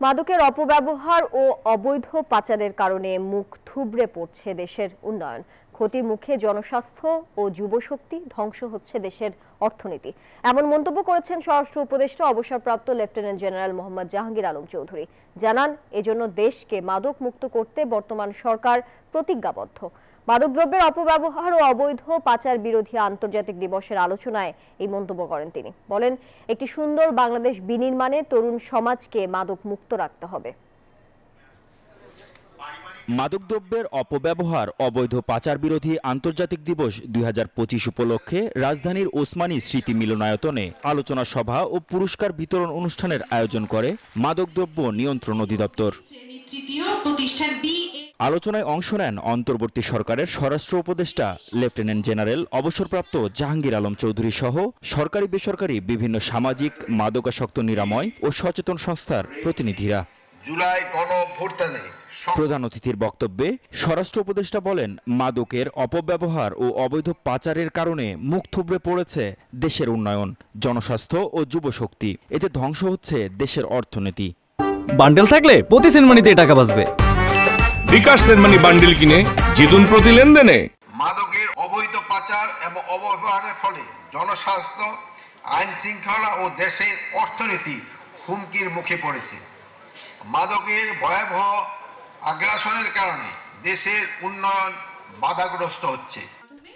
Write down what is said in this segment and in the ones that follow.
মাদকের অপব্যবহার ও অবৈধ পাচারের কারণে মুখ থুবড়ে পড়ছে দেশের উন্নয়ন। ক্ষতির মুখে জনস্বাস্থ্য ও যুবশক্তি, ধ্বংস হচ্ছে দেশের অর্থনীতি। এমন মন্তব্য করেছেন স্বরাষ্ট্র উপদেষ্টা অবসরপ্রাপ্ত লেফটেন্যান্ট জেনারেল মোহাম্মদ জাহাঙ্গীর আলম চৌধুরী। জানান, এজন্য দেশকে মাদক মুক্ত করতে বর্তমান সরকার প্রতিজ্ঞাবদ্ধ। মাদকদ্রব্যের অপব্যবহার ও অবৈধ পাচার বিরোধী আন্তর্জাতিক দিবসের আলোচনায় এই মন্তব্য করেন তিনি। বলেন, একটি সুন্দর বাংলাদেশ বিনির্মাণে তরুণ সমাজকে মাদক মুক্ত রাখতে হবে। মাদকদ্রব্যের অপব্যবহার, অবৈধ পাচার বিরোধী আন্তর্জাতিক দিবস ২০২৫ উপলক্ষে রাজধানীর ওসমানী স্মৃতি মিলনায়তনে আলোচনা সভা ও পুরস্কার বিতরণ অনুষ্ঠানের আয়োজন করে মাদকদ্রব্য নিয়ন্ত্রণ অধিদপ্তর। আলোচনায় অংশ নেন অন্তর্বর্তী সরকারের স্বরাষ্ট্র উপদেষ্টা লেফটেন্যান্ট জেনারেল অবসরপ্রাপ্ত জাহাঙ্গীর আলম চৌধুরী সহ সরকারি বেসরকারি বিভিন্ন সামাজিক, মাদকাসক্ত নিরাময় ও সচেতন সংস্থার প্রতিনিধিরা। জুলাই গণঅভ্যুত্থানে প্রধান অতিথির বক্তব্যে স্বরাষ্ট্র উপদেষ্টা বলেন, মাদকের অপব্যবহার ও অবৈধ পাচারের কারণে মুখ থুবড়ে পড়েছে দেশের উন্নয়ন, জনস্বাস্থ্য ও যুবশক্তি। এতে ধ্বংস হচ্ছে দেশের অর্থনীতি। বান্ডেল থাকলে প্রতি সেনমানিতে টাকা বাঁচবে। বিকাশ সেনমানি বান্ডেল কিনে জিতুন প্রতি লেনদেনে। মাদকের অবৈধ পাচার এবং অপব্যবহারের ফলে জনস্বাস্থ্য, আইন শৃঙ্খলা ও দেশের অর্থনীতি হুমকির মুখে পড়েছে। মাদকের ভয়াবহ আগ্রাসনের কারণে দেশের উন্নয়ন বাধাগ্রস্ত হচ্ছে।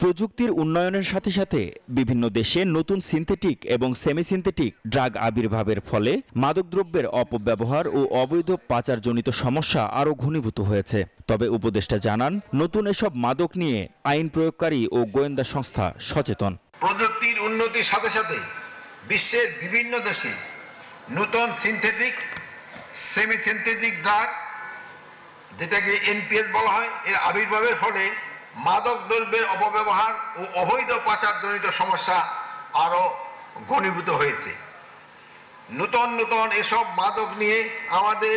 প্রযুক্তির উন্নয়নের সাথে সাথে বিভিন্ন দেশে নতুন সিনথেটিক এবং সেমি সিনথেটিক ড্রাগ আবির্ভাবের ফলে মাদকদ্রব্যের অপব্যবহার ও অবৈধ পাচারজনিত সমস্যা আরও ঘনীভূত হয়েছে। তবে উপদেষ্টা জানান, নতুন এসব মাদক নিয়ে আইন প্রয়োগকারী ও গোয়েন্দা সংস্থা সচেতন। প্রযুক্তির উন্নতির সাথে সাথে বিশ্বের বিভিন্ন দেশে নতুন সিনথেটিক, সেমি সিনথেটিক ড্রাগ, যেটাকে এনপিএস বলা হয়, এর আবির্ভাবের ফলে মাদক দ্রব্যের অপব্যবহার ও অবৈধ পাচারজনিত সমস্যা আরও ঘনীভূত হয়েছে। নতুন নতুন এসব মাদক নিয়ে আমাদের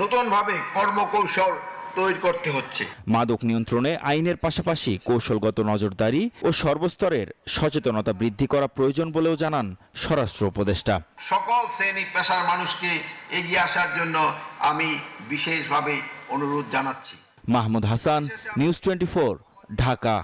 নতুনভাবে কর্মকৌশল তৈরি করতে হচ্ছে। মাদক নিয়ন্ত্রণে আইনের পাশাপাশি কৌশলগত নজরদারি ও সর্বস্তরের সচেতনতা বৃদ্ধি করা প্রয়োজন বলেও জানান স্বরাষ্ট্র উপদেষ্টা। সকল শ্রেণী পেশার মানুষকে এগিয়ে আসার জন্য আমি বিশেষভাবে অনুরোধ জানাচ্ছি। মাহমুদ হাসান, নিউজ 24, ঢাকা।